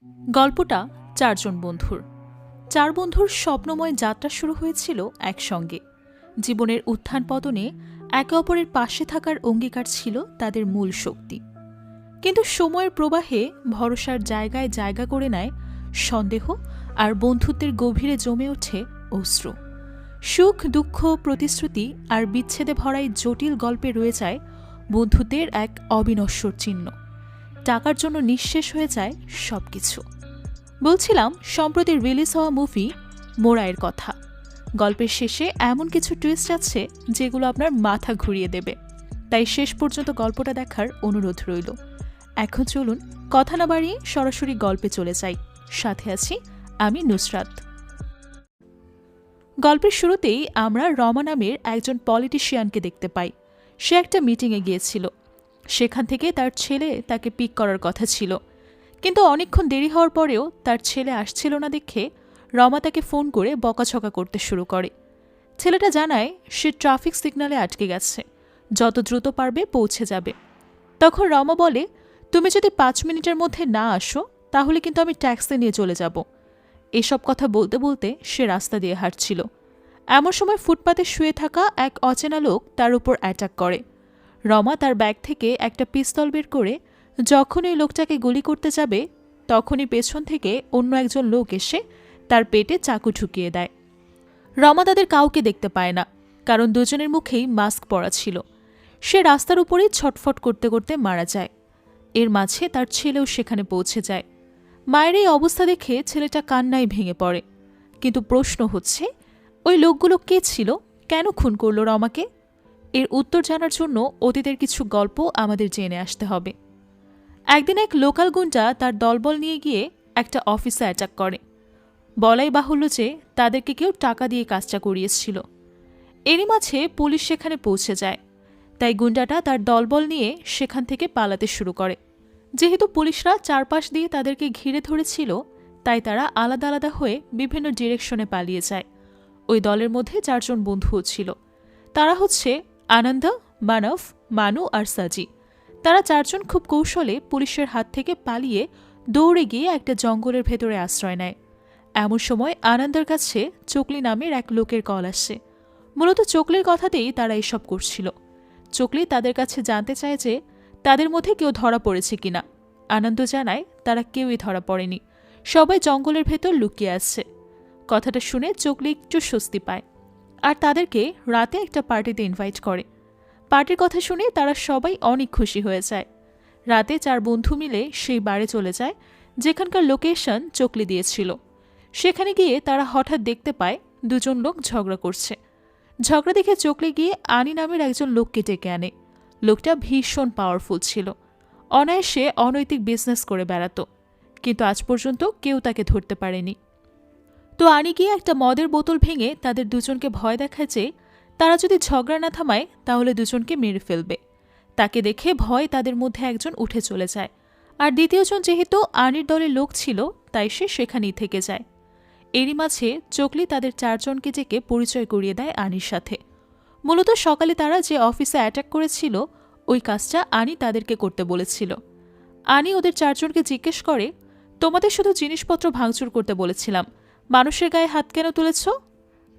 গল্পটা চারজন বন্ধুর। চার বন্ধুর স্বপ্নময় যাত্রা শুরু হয়েছিল একসঙ্গে। জীবনের উত্থান পতনে একে অপরের পাশে থাকার অঙ্গীকার ছিল তাদের মূল শক্তি। কিন্তু সময়ের প্রবাহে ভরসার জায়গায় জায়গা করে নেয় সন্দেহ, আর বন্ধুত্বের গভীরে জমে ওঠে অশ্রু। সুখ, দুঃখ, প্রতিশ্রুতি আর বিচ্ছেদে ভরাই জটিল গল্পে রয়ে যায় বন্ধুত্বের এক অবিনশ্বর চিহ্ন। টাকার জন্য নিঃশেষ হয়ে যায় সবকিছু। বলছিলাম সম্প্রতি রিলিজ হওয়া মুভি মোরায়ের কথা। গল্পের শেষে এমন কিছু টুইস্ট আছে যেগুলো আপনার মাথা ঘুরিয়ে দেবে, তাই শেষ পর্যন্ত গল্পটা দেখার অনুরোধ রইল। এখন চলুন কথা না বাড়িয়ে সরাসরি গল্পে চলে যাই। সাথে আছি আমি নুসরাত। গল্পের শুরুতেই আমরা রমা নামের একজন পলিটিশিয়ানকে দেখতে পাই। সে একটা মিটিংয়ে গিয়েছিল। সেখান থেকে তার ছেলে তাকে পিক করার কথা ছিল, কিন্তু অনেকক্ষণ দেরি হওয়ার পরেও তার ছেলে আসছিল না দেখে রমা তাকে ফোন করে বকাঝকা করতে শুরু করে। ছেলেটা জানায় সে ট্রাফিক সিগন্যালে আটকে গেছে, যত দ্রুত পারবে পৌঁছে যাবে। তখন রমা বলে, তুমি যদি 5 মিনিটের মধ্যে না আসো তাহলে কিন্তু আমি ট্যাক্সি নিয়ে চলে যাব। এসব কথা বলতে বলতে সে রাস্তা দিয়ে হাঁটছিল। এমন সময় ফুটপাতে শুয়ে থাকা এক অচেনা লোক তার উপর অ্যাটাক করে। রমা তার ব্যাগ থেকে একটা পিস্তল বের করে যখনই লোকটাকে গুলি করতে যাবে তখনই পেছন থেকে অন্য একজন লোক এসে তার পেটে চাকু ঢুকিয়ে দেয়। রমা তাদের কাউকে দেখতে পায় না, কারণ দুজনের মুখেই মাস্ক পরা ছিল। সে রাস্তার উপরেই ছটফট করতে করতে মারা যায়। এর মাঝে তার ছেলেও সেখানে পৌঁছে যায়। মায়ের এই অবস্থা দেখে ছেলেটা কান্নায় ভেঙে পড়ে। কিন্তু প্রশ্ন হচ্ছে, ওই লোকগুলো কে ছিল, কেন খুন করল রমাকে? এর উত্তর জানার জন্য অতীতের কিছু গল্প আমাদের জেনে আসতে হবে। একদিন এক লোকাল গুন্ডা তার দলবল নিয়ে গিয়ে একটা অফিসে অ্যাটাক করে। বলাই বাহুল্য যে তাদেরকে কেউ টাকা দিয়ে কাজটা করিয়েছিল। এরই মাঝে পুলিশ সেখানে পৌঁছে যায়, তাই গুন্ডাটা তার দলবল নিয়ে সেখান থেকে পালাতে শুরু করে। যেহেতু পুলিশরা চারপাশ দিয়ে তাদেরকে ঘিরে ধরেছিল, তাই তারা আলাদা আলাদা হয়ে বিভিন্ন ডিরেকশনে পালিয়ে যায়। ওই দলের মধ্যে 4 জন বন্ধুও ছিল। তারা হচ্ছে আনন্দ, মানব, মানু আর সাজি। তারা 4 জন খুব কৌশলে পুলিশের হাত থেকে পালিয়ে দৌড়ে গিয়ে একটা জঙ্গলের ভেতরে আশ্রয় নেয়। এমন সময় আনন্দের কাছে চকলি নামের এক লোকের কল আসে। মূলত চকলির কথাতেই তারা এসব করছিল। চকলি তাদের কাছে জানতে চায় যে তাদের মধ্যে কেউ ধরা পড়েছে কিনা। আনন্দ জানায় তারা কেউই ধরা পড়েনি, সবাই জঙ্গলের ভেতর লুকিয়ে আছে। কথাটা শুনে চকলি একটু স্বস্তি পায়, আর তাদেরকে রাতে একটা পার্টিতে ইনভাইট করে। পার্টির কথা শুনে তারা সবাই অনেক খুশি হয়ে যায়। রাতে 4 বন্ধু মিলে সেই বারে চলে যায় যেখানকার লোকেশন চকলি দিয়েছিল। সেখানে গিয়ে তারা হঠাৎ দেখতে পায় 2 জন লোক ঝগড়া করছে। ঝগড়া দেখে চকলি গিয়ে আনি নামের একজন লোককে ডেকে আনে। লোকটা ভীষণ পাওয়ারফুল ছিল, অনায়াসে অনৈতিক বিজনেস করে বেড়াতো, কিন্তু আজ পর্যন্ত কেউ তাকে ধরতে পারেনি। তো আনি গিয়ে একটা মদের বোতল ভেঙে তাদের 2 জনকে ভয় দেখায় যে তারা যদি ঝগড়া না থামায় তাহলে 2 জনকে মেরে ফেলবে। তাকে দেখে ভয় তাদের মধ্যে একজন উঠে চলে যায়, আর দ্বিতীয়জন যেহেতু আনির দলের লোক ছিল তাই সে সেখানেই থেকে যায়। এরই মাঝে চকলি তাদের 4 জনকে ডেকে পরিচয় করিয়ে দেয় আনির সাথে। মূলত সকালে তারা যে অফিসে অ্যাটাক করেছিল ওই কাজটা আনি তাদেরকে করতে বলেছিল। আনি ওদের 4 জনকে জিজ্ঞেস করে, তোমাদের শুধু জিনিসপত্র ভাঙচুর করতে বলেছিলাম, মানুষের গায়ে হাত কেন তুলেছ?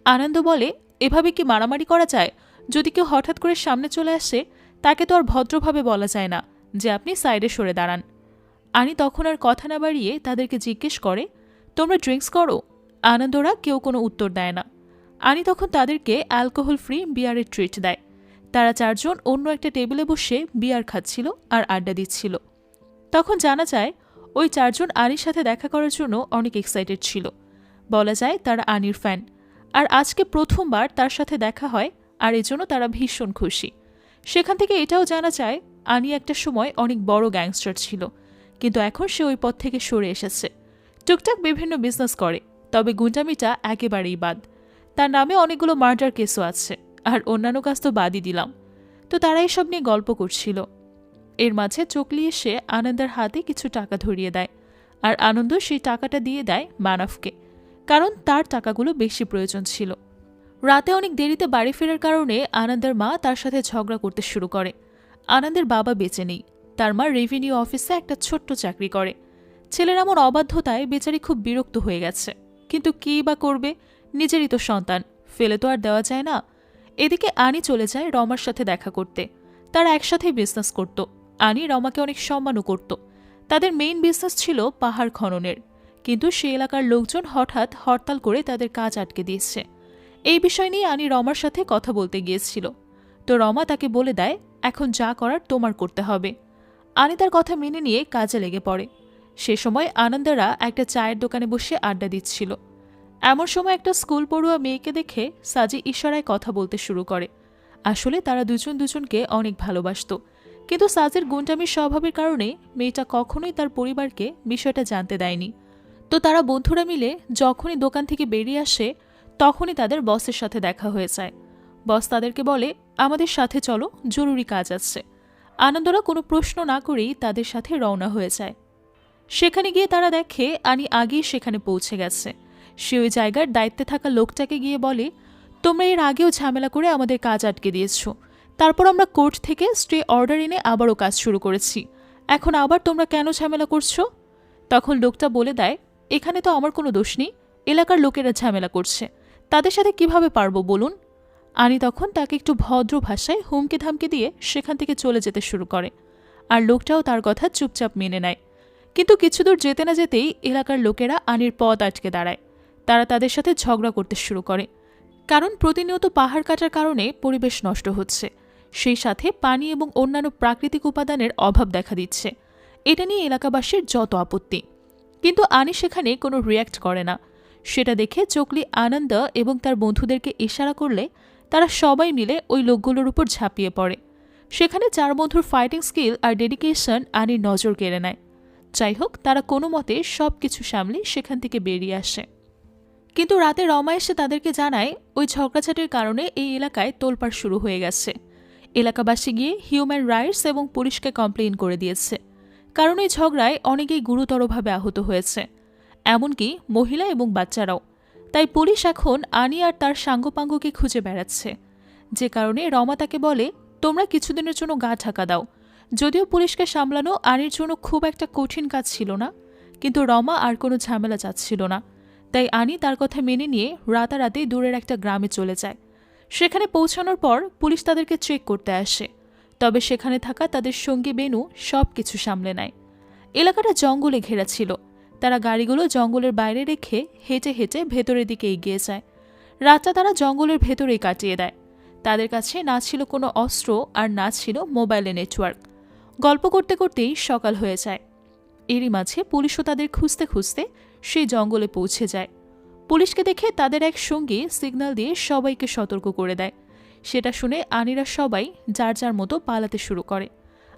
আনন্দ বলে, এভাবে কি মারামারি করা যায়? যদি কেউ হঠাৎ করে সামনে চলে আসে তাকে তো আর ভদ্রভাবে বলা যায় না যে আপনি সাইডে সরে দাঁড়ান। আনি তখন আর কথা না বাড়িয়ে তাদেরকে জিজ্ঞেস করে, তোমরা ড্রিঙ্কস করো? আনন্দরা কেউ কোনো উত্তর দেয় না। আনি তখন তাদেরকে অ্যালকোহল ফ্রি বিয়ারের ট্রিট দেয়। তারা 4 জন অন্য একটা টেবিলে বসে বিয়ার খাচ্ছিল আর আড্ডা দিচ্ছিল। তখন জানা যায় ওই 4 জন আনির সাথে দেখা করার জন্য অনেক এক্সাইটেড ছিল। বলা যায় তারা আনির ফ্যান, আর আজকে প্রথমবার তার সাথে দেখা হয়, আর এজন্য তারা ভীষণ খুশি। সেখান থেকে এটাও জানা যায় আনি একটা সময় অনেক বড় গ্যাংস্টার ছিল, কিন্তু এখন সে ওই পথ থেকে সরে এসেছে। টুকটাক বিভিন্ন বিজনেস করে, তবে গুন্ডামিটা একেবারেই বাদ। তার নামে অনেকগুলো মার্ডার কেসও আছে, আর অন্যান্য কাজ তো বাদই দিলাম। তো তারা এসব নিয়ে গল্প করছিল। এর মাঝে চকলি এসে আনন্দের হাতে কিছু টাকা ধরিয়ে দেয়, আর আনন্দ সেই টাকাটা দিয়ে দেয় মানবকে, কারণ তার টাকাগুলো বেশি প্রয়োজন ছিল। রাতে অনেক দেরিতে বাড়ি ফেরার কারণে আনন্দের মা তার সাথে ঝগড়া করতে শুরু করে। আনন্দের বাবা বেঁচে নেই, তার মা রেভিনিউ অফিসে একটা ছোট্ট চাকরি করে। ছেলের এমন অবাধ্যতায় বেচারি খুব বিরক্ত হয়ে গেছে, কিন্তু কী বা করবে, নিজেরই তো সন্তান, ফেলে তো আর দেওয়া যায় না। এদিকে আনি চলে যায় রমার সাথে দেখা করতে। তারা একসাথেই বিজনেস করত। আনি রমাকে অনেক সম্মানও করত। তাদের মেইন বিজনেস ছিল পাহাড় খননের, কিন্তু সে এলাকার লোকজন হঠাৎ হরতাল করে তাদের কাজ আটকে দিয়েছে। এই বিষয় নিয়ে আনি রমার সাথে কথা বলতে গিয়েছিল, তো রমা তাকে বলে দেয় এখন যা করার তোমার করতে হবে। আনি তার কথা মেনে নিয়ে কাজে লেগে পড়ে। সে সময় আনন্দরা একটা চায়ের দোকানে বসে আড্ডা দিচ্ছিল। এমন সময় একটা স্কুল পড়ুয়া মেয়েকে দেখে সাজি ইশারায় কথা বলতে শুরু করে। আসলে তারা দুজন দুজনকে অনেক ভালোবাসত, কিন্তু সাজির গুন্ডামির স্বভাবের কারণে মেয়েটা কখনোই তার পরিবারকে বিষয়টা জানতে দেয়নি। তো তারা বন্ধুরা মিলে যখনই দোকান থেকে বেরিয়ে আসে তখনই তাদের বসের সাথে দেখা হয়ে যায়। বস তাদেরকে বলে আমাদের সাথে চলো, জরুরি কাজ আছে। আনন্দরা কোনো প্রশ্ন না করেই তাদের সাথে রওনা হয়ে যায়। সেখানে গিয়ে তারা দেখে আনি আগেই সেখানে পৌঁছে গেছে। সে ওই জায়গার দায়িত্বে থাকা লোকটাকে গিয়ে বলে তোমরা এর আগেও ঝামেলা করে আমাদের কাজ আটকে দিয়েছ, তারপর আমরা কোর্ট থেকে স্টে অর্ডার এনে আবারও কাজ শুরু করেছি, এখন আবার তোমরা কেন ঝামেলা করছো? তখন লোকটা বলে দেয় এখানে তো আমার কোনো দোষ নেই, এলাকার লোকেরা ঝামেলা করছে, তাদের সাথে কিভাবে পারবো বলুন। আনি তখন তাকে একটু ভদ্র ভাষায় হুমকি ধামকি দিয়ে সেখান থেকে চলে যেতে শুরু করে, আর লোকটাও তার কথা চুপচাপ মেনে নেয়। কিন্তু কিছু দূর যেতে না যেতেই এলাকার লোকেরা আনির পথ আটকে দাঁড়ায়। তারা তাদের সাথে ঝগড়া করতে শুরু করে, কারণ প্রতিনিয়ত পাহাড় কাটার কারণে পরিবেশ নষ্ট হচ্ছে, সেই সাথে পানি এবং অন্যান্য প্রাকৃতিক উপাদানের অভাব দেখা দিচ্ছে। এটা নিয়ে এলাকাবাসীর যত আপত্তি, কিন্তু আনি সেখানে কোনো রিয়্যাক্ট করে না। সেটা দেখে চকলি আনন্দ এবং তার বন্ধুদেরকে ইশারা করলে তারা সবাই মিলে ওই লোকগুলোর উপর ঝাঁপিয়ে পড়ে। সেখানে চার বন্ধুর ফাইটিং স্কিল আর ডেডিকেশন আনির নজর কেড়ে নেয়। যাই হোক, তারা কোনো মতে সব কিছু সামলে সেখান থেকে বেরিয়ে আসে। কিন্তু রাতে রমা এসে তাদেরকে জানায় ওই ঝগড়াঝাটির কারণে এই এলাকায় তোলপাড় শুরু হয়ে গেছে। এলাকাবাসী গিয়ে হিউম্যান রাইটস এবং পুলিশকে কমপ্লেইন করে দিয়েছে, কারণ এই ঝগড়ায় অনেকেই গুরুতরভাবে আহত হয়েছে, এমনকি মহিলা এবং বাচ্চারাও। তাই পুলিশ এখন আনি আর তার সাঙ্গপাঙ্গকে খুঁজে বেড়াচ্ছে, যে কারণে রমা তাকে বলে তোমরা কিছুদিনের জন্য গা ঢাকা দাও। যদিও পুলিশকে সামলানো আনির জন্য খুব একটা কঠিন কাজ ছিল না, কিন্তু রমা আর কোনো ঝামেলা চাচ্ছিল না। তাই আনি তার কথা মেনে নিয়ে রাতারাতি দূরের একটা গ্রামে চলে যায়। সেখানে পৌঁছানোর পর পুলিশ তাদেরকে চেক করতে আসে, তবে সেখানে থাকা তাদের সঙ্গী বেনু সব কিছু সামলে নেয়। এলাকাটা জঙ্গলে ঘেরা ছিল। তারা গাড়িগুলো জঙ্গলের বাইরে রেখে হেঁটে হেঁটে ভেতরের দিকে এগিয়ে যায়। রাতটা তারা জঙ্গলের ভেতরেই কাটিয়ে দেয়। তাদের কাছে না ছিল কোনো অস্ত্র আর না ছিল মোবাইলে নেটওয়ার্ক। গল্প করতে করতেই সকাল হয়ে যায়। এরই মাঝে পুলিশও তাদের খুঁজতে খুঁজতে সেই জঙ্গলে পৌঁছে যায়। পুলিশকে দেখে তাদের এক সঙ্গী সিগন্যাল দিয়ে সবাইকে সতর্ক করে দেয়। সেটা শুনে আনিরা সবাই যার যার মতো পালাতে শুরু করে,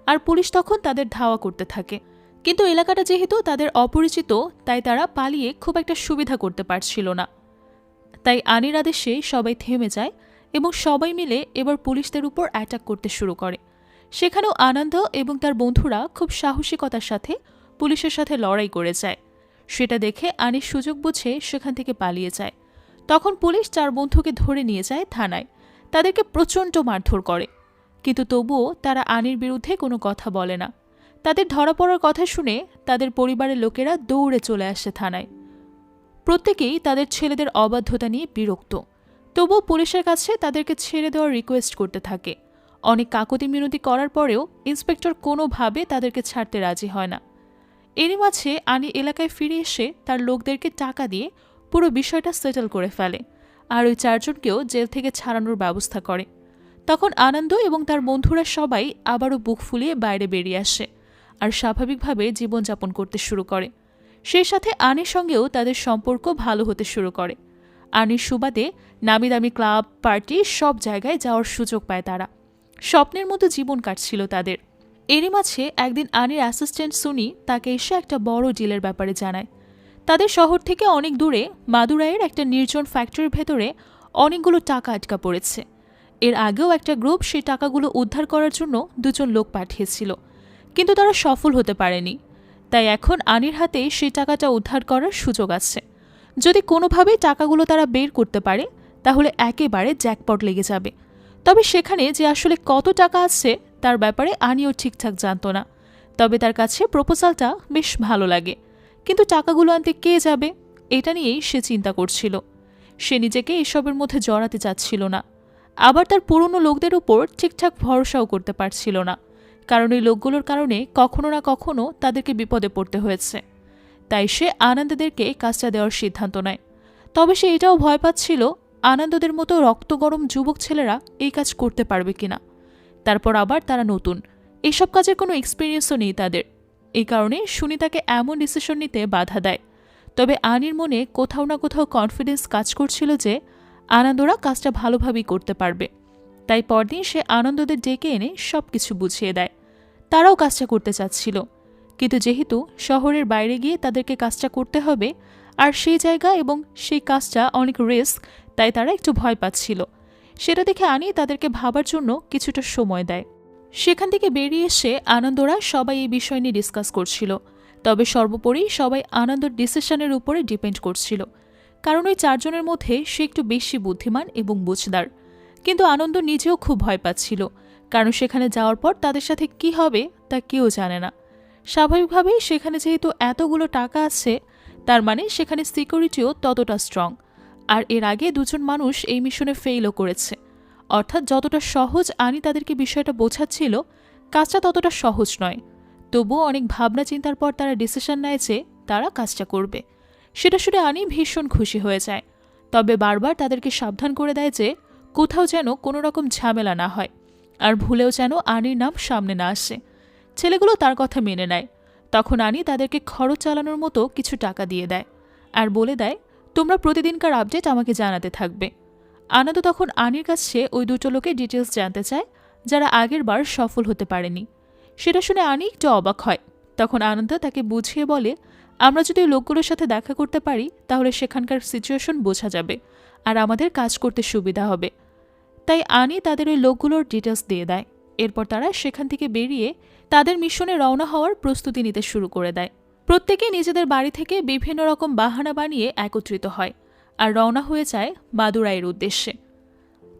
আর পুলিশ তখন তাদের ধাওয়া করতে থাকে। কিন্তু এলাকাটা যেহেতু তাদের অপরিচিত, তাই তারা পালিয়ে খুব একটা সুবিধা করতে পারছিল না। তাই আনির আদেশে সবাই থেমে যায় এবং সবাই মিলে এবার পুলিশদের উপর অ্যাটাক করতে শুরু করে। সেখানেও আনন্দ এবং তার বন্ধুরা খুব সাহসিকতার সাথে পুলিশের সাথে লড়াই করে যায়। সেটা দেখে আনির সুযোগ বুঝে সেখান থেকে পালিয়ে যায়। তখন পুলিশ চার বন্ধুকে ধরে নিয়ে যায় থানায়। তাদেরকে প্রচণ্ড মারধর করে, কিন্তু তবুও তারা আনির বিরুদ্ধে কোনো কথা বলে না। তাদের ধরা পড়ার কথা শুনে তাদের পরিবারের লোকেরা দৌড়ে চলে আসে থানায়। প্রত্যেকেই তাদের ছেলেদের অবাধ্যতা নিয়ে বিরক্ত, তবুও পুলিশের কাছে তাদেরকে ছেড়ে দেওয়ার রিকোয়েস্ট করতে থাকে। অনেক কাকুতি মিনতি করার পরেও ইন্সপেক্টর কোনোভাবে তাদেরকে ছাড়তে রাজি হয় না। এরই মাঝে আনি এলাকায় ফিরে এসে তার লোকদেরকে টাকা দিয়ে পুরো বিষয়টা সেটেল করে ফেলে, আর ওই চারজনকেও জেল থেকে ছাড়ানোর ব্যবস্থা করে। তখন আনন্দ এবং তার বন্ধুরা সবাই আবারও বুক ফুলিয়ে বাইরে বেরিয়ে আসে আর স্বাভাবিকভাবে জীবনযাপন করতে শুরু করে। সেই সাথে আনির সঙ্গেও তাদের সম্পর্ক ভালো হতে শুরু করে। আনির সুবাদে নামি দামি ক্লাব, পার্টি সব জায়গায় যাওয়ার সুযোগ পায় তারা। স্বপ্নের মতো জীবন কাটছিল তাদের। এরই মাঝে একদিন আনির অ্যাসিস্ট্যান্ট সুনি তাকে এসে একটা বড় ডিলের ব্যাপারে জানায়। তাদের শহর থেকে অনেক দূরে মাদুরাইয়ের একটা নির্জন ফ্যাক্টরির ভেতরে অনেকগুলো টাকা আটকা পড়েছে। এর আগেও একটা গ্রুপ সেই টাকাগুলো উদ্ধার করার জন্য দুজন লোক পাঠিয়েছিল, কিন্তু তারা সফল হতে পারেনি। তাই এখন আনির হাতে সেই টাকাটা উদ্ধার করার সুযোগ আছে। যদি কোনোভাবেই টাকাগুলো তারা বের করতে পারে তাহলে একেবারে জ্যাকপট লেগে যাবে। তবে সেখানে যে আসলে কত টাকা আছে তার ব্যাপারে আনিও ঠিকঠাক জানত না। তবে তার কাছে প্রপোজালটা বেশ ভালো লাগে। কিন্তু টাকাগুলো আনতে কে যাবে, এটা নিয়েই সে চিন্তা করছিল। সে নিজেকে এসবের মধ্যে জড়াতে চাচ্ছিল না। আবার তার পুরনো লোকদের উপর ঠিকঠাক ভরসাও করতে পারছিল না, কারণ ওই লোকগুলোর কারণে কখনো না কখনো তাদেরকে বিপদে পড়তে হয়েছে। তাই সে আনন্দদেরকে কাজটা দেওয়ার সিদ্ধান্ত নেয়। তবে সে এটাও ভয় পাচ্ছিল আনন্দদের মতো রক্তগরম যুবক ছেলেরা এই কাজ করতে পারবে কিনা। তারপর আবার তারা নতুন, এসব কাজের কোনো এক্সপিরিয়েন্সও নেই তাদের। এই কারণে সুনিতাকে এমন ডিসিশন নিতে বাধা দেয়। তবে আনির মনে কোথাও না কোথাও কনফিডেন্স কাজ করছিল যে আনন্দরা কাজটা ভালোভাবেই করতে পারবে। তাই পরদিন সে আনন্দদের ডেকে এনে সব কিছু বুঝিয়ে দেয়। তারাও কাজটা করতে চাচ্ছিল, কিন্তু যেহেতু শহরের বাইরে গিয়ে তাদেরকে কাজটা করতে হবে, আর সেই জায়গা এবং সেই কাজটা অনেক রিস্ক, তাই তারা একটু ভয় পাচ্ছিল। সেটা দেখে আনি তাদেরকে ভাবার জন্য কিছুটা সময় দেয়। সেখান থেকে বেরিয়ে এসে আনন্দরা সবাই এই বিষয় নিয়ে ডিসকাস করছিল। তবে সর্বোপরি সবাই আনন্দর ডিসিশনের উপরে ডিপেন্ড করছিল, কারণ ওই চারজনের মধ্যে সে একটু বেশি বুদ্ধিমান এবং বুঝদার। কিন্তু আনন্দ নিজেও খুব ভয় পাচ্ছিল, কারণ সেখানে যাওয়ার পর তাদের সাথে কি হবে তা কেউ জানে না। স্বাভাবিকভাবেই সেখানে যেহেতু এতগুলো টাকা আছে, তার মানে সেখানে সিকিউরিটিও ততটা স্ট্রং। আর এর আগে দুজন মানুষ এই মিশনে ফেইলও করেছে। অর্থাৎ যতটা সহজ আনি তাদেরকে বিষয়টা বোঝাচ্ছিল, কাজটা ততটা সহজ নয়। তবুও অনেক ভাবনা চিন্তার পর তারা ডিসিশন নেয় যে তারা কাজটা করবে। সেটা শুনে আনি ভীষণ খুশি হয়ে যায়। তবে বারবার তাদেরকে সাবধান করে দেয় যে কোথাও যেন কোনো রকম ঝামেলা না হয়, আর ভুলেও যেন আনির নাম সামনে না আসে। ছেলেগুলো তার কথা মেনে নেয়। তখন আনি তাদেরকে খরচ চালানোর মতো কিছু টাকা দিয়ে দেয়, আর বলে দেয় তোমরা প্রতিদিনকার আপডেট আমাকে জানাতে থাকবে। আনন্দ তখন আনির কাছে ওই দুটো লোকের ডিটেলস জানতে চায় যারা আগের বার সফল হতে পারেনি। সেটা শুনে আনি একটু অবাক হয়। তখন আনন্দ তাকে বুঝিয়ে বলে আমরা যদি ওই লোকগুলোর সাথে দেখা করতে পারি তাহলে সেখানকার সিচুয়েশন বোঝা যাবে, আর আমাদের কাজ করতে সুবিধা হবে। তাই আনি তাদের ওই লোকগুলোর ডিটেলস দিয়ে দেয়। এরপর তারা সেখান থেকে বেরিয়ে তাদের মিশনে রওনা হওয়ার প্রস্তুতি নিতে শুরু করে দেয়। প্রত্যেকে নিজেদের বাড়ি থেকে বিভিন্ন রকম বাহানা বানিয়ে একত্রিত হয় আর রওনা হয়ে যায় মাদুরাইয়ের উদ্দেশ্যে।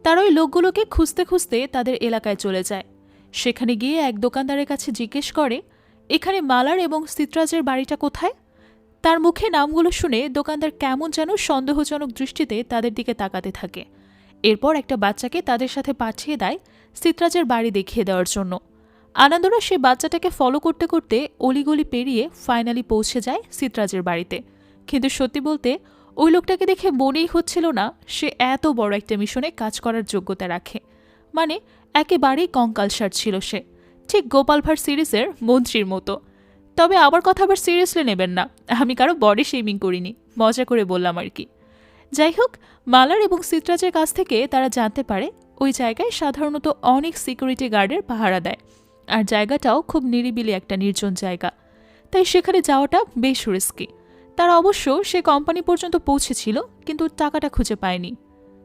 তারা ওই লোকগুলোকে খুঁজতে খুঁজতে তাদের এলাকায় চলে যায়। সেখানে গিয়ে এক দোকানদারের কাছে জিজ্ঞেস করে এখানে মালার এবং সিত্রাজের বাড়িটা কোথায়। তার মুখে নামগুলো শুনে দোকানদার কেমন যেন সন্দেহজনক দৃষ্টিতে তাদের দিকে তাকাতে থাকে। এরপর একটা বাচ্চাকে তাদের সাথে পাঠিয়ে দেয় সিত্রাজের বাড়ি দেখিয়ে দেওয়ার জন্য। আনন্দরা সেই বাচ্চাটাকে ফলো করতে করতে অলিগলি পেরিয়ে ফাইনালি পৌঁছে যায় সিত্রাজের বাড়িতে। কিন্তু সত্যি বলতে ওই লোকটাকে দেখে মনেই হচ্ছিল না সে এত বড় একটা মিশনে কাজ করার যোগ্যতা রাখে। মানে একেবারেই কঙ্কালসার ছিল সে, ঠিক গোপাল ভাঁড় সিরিজের মন্ত্রীর মতো। তবে আবার কথা আবার সিরিয়াসলি নেবেন না, আমি কারো বডি শেমিং করিনি, মজা করে বললাম আর কি। যাই হোক, মালার এবং সিত্রাজের কাছ থেকে তারা জানতে পারে ওই জায়গায় সাধারণত অনেক সিকিউরিটি গার্ডের পাহারা দেয়, আর জায়গাটাও খুব নিরিবিলি একটা নির্জন জায়গা। তাই সেখানে যাওয়াটা বেশ রিস্কি। তারা অবশ্য সে কোম্পানি পর্যন্ত পৌঁছেছিল, কিন্তু টাকাটা খুঁজে পায়নি।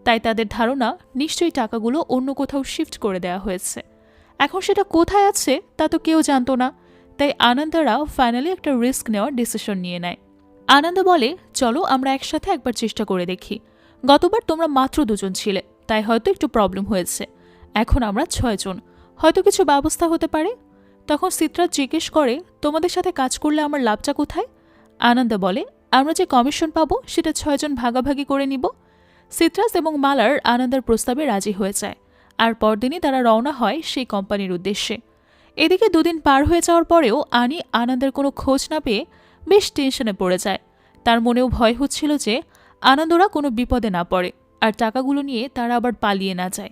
তাই তাদের ধারণা নিশ্চয়ই টাকাগুলো অন্য কোথাও শিফট করে দেওয়া হয়েছে। এখন সেটা কোথায় আছে তা তো কেউ জানতো না। তাই আনন্দরাও ফাইনালি একটা রিস্ক নেওয়ার ডিসিশন নিয়ে নেয়। আনন্দ বলে চলো আমরা একসাথে একবার চেষ্টা করে দেখি। গতবার তোমরা মাত্র 2 জন ছিলে, তাই হয়তো একটু প্রবলেম হয়েছে। এখন আমরা 6 জন, হয়তো কিছু ব্যবস্থা হতে পারে। তখন সিত্রাজ জিজ্ঞেস করে তোমাদের সাথে কাজ করলে আমার লাভটা কোথায়। আনন্দ বলে আমরা যে কমিশন পাবো সেটা 6 জন ভাগাভাগি করে নিব। সিত্রাজ এবং মালার আনন্দের প্রস্তাবে রাজি হয়ে যায়, আর পরদিনই তারা রওনা হয় সেই কোম্পানির উদ্দেশ্যে। এদিকে 2 দিন পার হয়ে যাওয়ার পরেও আনি আনন্দের কোনো খোঁজ না পেয়ে বেশ টেনশনে পড়ে যায়। তার মনেও ভয় হচ্ছিল যে আনন্দরা কোনো বিপদে না পড়ে আর টাকাগুলো নিয়ে তারা আবার পালিয়ে না যায়।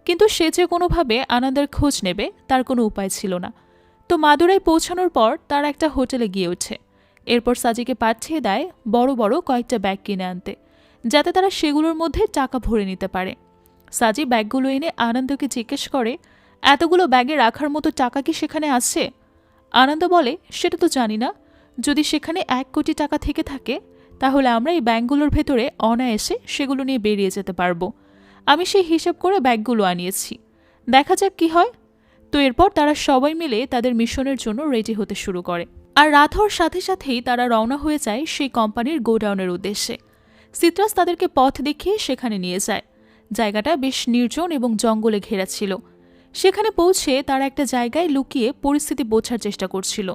কিন্তু সে যে কোনোভাবে আনন্দের খোঁজ নেবে তার কোনো উপায় ছিল না। তো মাদুরাই পৌঁছানোর পর তারা একটা হোটেলে গিয়ে ওঠে। এরপর সাজিকে পাঠিয়ে দেয় বড় বড় কয়েকটা ব্যাগ কিনে আনতে, যাতে তারা সেগুলোর মধ্যে টাকা ভরে নিতে পারে। সাজি ব্যাগগুলো এনে আনন্দকে জিজ্ঞেস করে এতগুলো ব্যাগে রাখার মতো টাকা কি সেখানে আছে। আনন্দ বলে সেটা তো জানি না, যদি সেখানে 1 কোটি টাকা থেকে থাকে তাহলে আমরা এই ব্যাগগুলোর ভেতরে অনায়াসে সেগুলো নিয়ে বেরিয়ে যেতে পারবো। আমি সেই হিসাব করে ব্যাগগুলো আনিয়েছি, দেখা যাক কি হয়। তো এরপর তারা সবাই মিলে তাদের মিশনের জন্য রেডি হতে শুরু করে। আর রাত হওয়ার সাথে সাথেই তারা রওনা হয়ে যায় সেই কোম্পানির গোডাউনের উদ্দেশ্যে। সিত্রাস তাদেরকে পথ দেখিয়ে সেখানে নিয়ে যায়। জায়গাটা বেশ নির্জন এবং জঙ্গলে ঘেরা ছিল। সেখানে পৌঁছে তারা একটা জায়গায় লুকিয়ে পরিস্থিতি বোঝার চেষ্টা করছিল।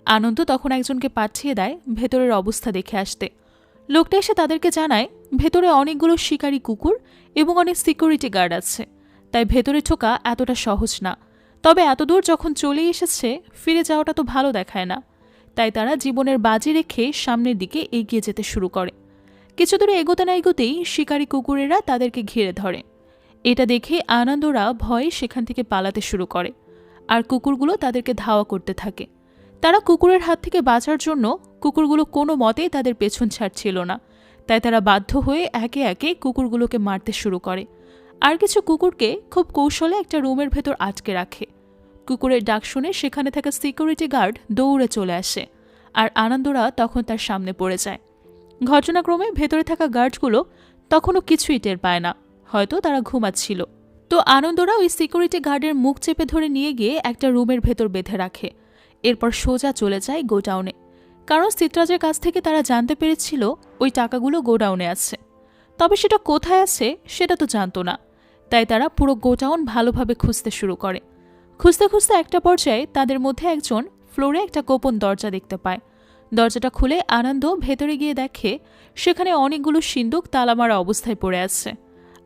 আনন্দ তখন একজনকে পাঠিয়ে দেয় ভেতরের অবস্থা দেখে আসতে। লোকটা এসে তাদেরকে জানায় ভেতরে অনেকগুলো শিকারী কুকুর এবং অনেক সিকিউরিটি গার্ড আছে, তাই ভেতরে ঢোকা এতটা সহজ না। তবে এতদূর যখন চলে এসেছে ফিরে যাওয়াটা তো ভালো দেখায় না, তাই তারা জীবনের বাজি রেখে সামনের দিকে এগিয়ে যেতে শুরু করে। কিছু দূরে এগোতে না এগোতেই শিকারী কুকুরেরা তাদেরকে ঘিরে ধরে। এটা দেখে আনন্দরা ভয়ে সেখান থেকে পালাতে শুরু করে, আর কুকুরগুলো তাদেরকে ধাওয়া করতে থাকে। তারা কুকুরের হাত থেকে বাঁচার জন্য কুকুরগুলো কোনো মতেই তাদের পেছন ছাড়ছিল না, তাই তারা বাধ্য হয়ে একে একে কুকুরগুলোকে মারতে শুরু করে। আর কিছু কুকুরকে খুব কৌশলে একটা রুমের ভেতর আটকে রাখে। কুকুরের ডাক শুনে সেখানে থাকা সিকিউরিটি গার্ড দৌড়ে চলে আসে, আর আনন্দরা তখন তার সামনে পড়ে যায়। ঘটনাক্রমে ভেতরে থাকা গার্ডগুলো তখনও কিছুই টের পায় না, হয়তো তারা ঘুমাচ্ছিল। তো আনন্দরা ওই সিকিউরিটি গার্ডের মুখ চেপে ধরে নিয়ে গিয়ে একটা রুমের ভেতর বেঁধে রাখে। এরপর সোজা চলে যায় গোডাউনে, কারণ সিত্রাজের কাছ থেকে তারা জানতে পেরেছিল ওই টাকাগুলো গোডাউনে আছে। তবে সেটা কোথায় আছে সেটা তো জানতো না, তাই তারা পুরো গোডাউন ভালোভাবে খুঁজতে শুরু করে। খুঁজতে খুঁজতে একটা পর্যায়ে তাদের মধ্যে একজন ফ্লোরে একটা গোপন দরজা দেখতে পায়। দরজাটা খুলে আনন্দ ভেতরে গিয়ে দেখে সেখানে অনেকগুলো সিন্দুক তালামারা অবস্থায় পড়ে আছে।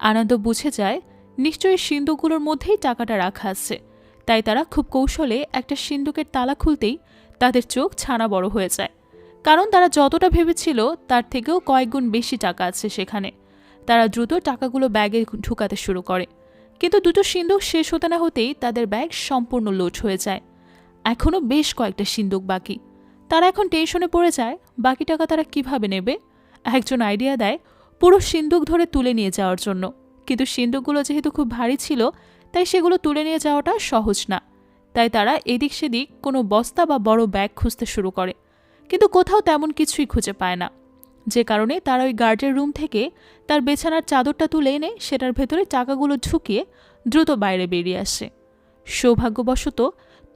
আনন্দ বুঝে যায় নিশ্চয়ই সিন্দুকগুলোর মধ্যেই টাকাটা রাখা আছে, তাই তারা খুব কৌশলে একটা সিন্দুকের তালা খুলতেই তাদের চোখ ছানা বড় হয়ে যায়, কারণ তারা যতটা ভেবেছিল তার থেকেও কয়েকগুণ বেশি টাকা আছে সেখানে। তারা দ্রুত টাকাগুলো ব্যাগে ঢুকাতে শুরু করে, কিন্তু দুটো সিন্দুক শেষ হতে না হতেই তাদের ব্যাগ সম্পূর্ণ লোড হয়ে যায়। এখনও বেশ কয়েকটা সিন্দুক বাকি। তারা এখন টেনশনে পড়ে যায় বাকি টাকা তারা কিভাবে নেবে। একজন আইডিয়া দেয় পুরো সিন্দুক ধরে তুলে নিয়ে যাওয়ার জন্য, কিন্তু সিন্দুকগুলো যেহেতু খুব ভারী ছিল তাই সেগুলো তুলে নিয়ে যাওয়াটা সহজ না। তাই তারা এদিক সেদিক কোনো বস্তা বা বড় ব্যাগ খুঁজতে শুরু করে, কিন্তু কোথাও তেমন কিছুই খুঁজে পায় না। যে কারণে তারা ওই গার্ডের রুম থেকে তার বিছানার চাদরটা তুলে এনে সেটার ভেতরে টাকাগুলো ঢুকিয়ে দ্রুত বাইরে বেরিয়ে আসে। সৌভাগ্যবশত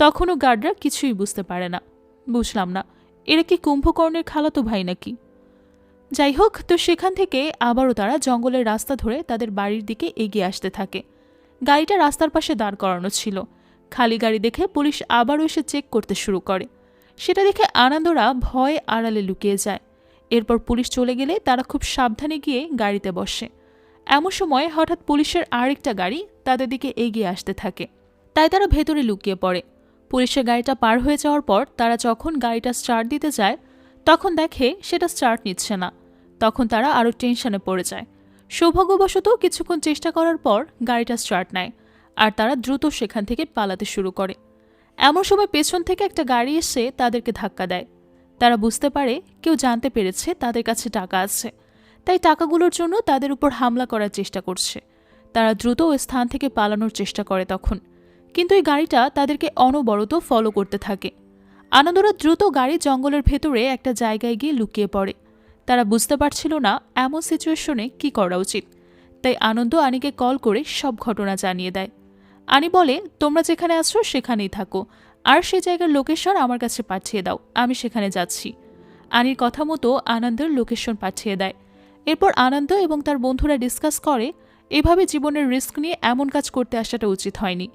তখনও গার্ডরা কিছুই বুঝতে পারে না। বুঝলাম না, এরা কি কুম্ভকর্ণের খালাতো ভাই নাকি? যাই হোক, তো সেখান থেকে আবারও তারা জঙ্গলের রাস্তা ধরে তাদের বাড়ির দিকে এগিয়ে আসতে থাকে। গাড়িটা রাস্তার পাশে দাঁড় করানো ছিল। খালি গাড়ি দেখে পুলিশ আবারও এসে চেক করতে শুরু করে। সেটা দেখে আনন্দরা ভয়ে আড়ালে লুকিয়ে যায়। এরপর পুলিশ চলে গেলে তারা খুব সাবধানে গিয়ে গাড়িতে বসে। এমন সময় হঠাৎ পুলিশের আরেকটা গাড়ি তাদের দিকে এগিয়ে আসতে থাকে, তাই তারা ভেতরে লুকিয়ে পড়ে। পুলিশের গাড়িটা পার হয়ে যাওয়ার পর তারা যখন গাড়িটা স্টার্ট দিতে যায় তখন দেখে সেটা স্টার্ট নিচ্ছে না। তখন তারা আরও টেনশনে পড়ে যায়। সৌভাগ্যবশত কিছুক্ষণ চেষ্টা করার পর গাড়িটা স্টার্ট নেয়, আর তারা দ্রুত সেখান থেকে পালাতে শুরু করে। এমন সময় পেছন থেকে একটা গাড়ি এসে তাদেরকে ধাক্কা দেয়। তারা বুঝতে পারে কেউ জানতে পেরেছে তাদের কাছে টাকা আছে, তাই টাকাগুলোর জন্য তাদের উপর হামলা করার চেষ্টা করছে। তারা দ্রুত ওই স্থান থেকে পালানোর চেষ্টা করে তখন, কিন্তু এই গাড়িটা তাদেরকে অনবরত ফলো করতে থাকে। আনন্দরা দ্রুত গাড়ি জঙ্গলের ভেতরে একটা জায়গায় গিয়ে লুকিয়ে পড়ে। তারা বুঝতে পারছিল না এমন সিচুয়েশনে কি করা উচিত, তাই আনন্দ আনিকে কল করে সব ঘটনা জানিয়ে দেয়। আনি বলে, তোমরা যেখানে আছো সেখানেই থাকো, আর সেই জায়গার লোকেশন আমার কাছে পাঠিয়ে দাও, আমি সেখানে যাচ্ছি। আনির কথা মতো আনন্দের লোকেশন পাঠিয়ে দেয়। এরপর আনন্দ এবং তার বন্ধুরা ডিসকাস করে এভাবে জীবনের রিস্ক নিয়ে এমন কাজ করতে আসাটা উচিত হয়নি।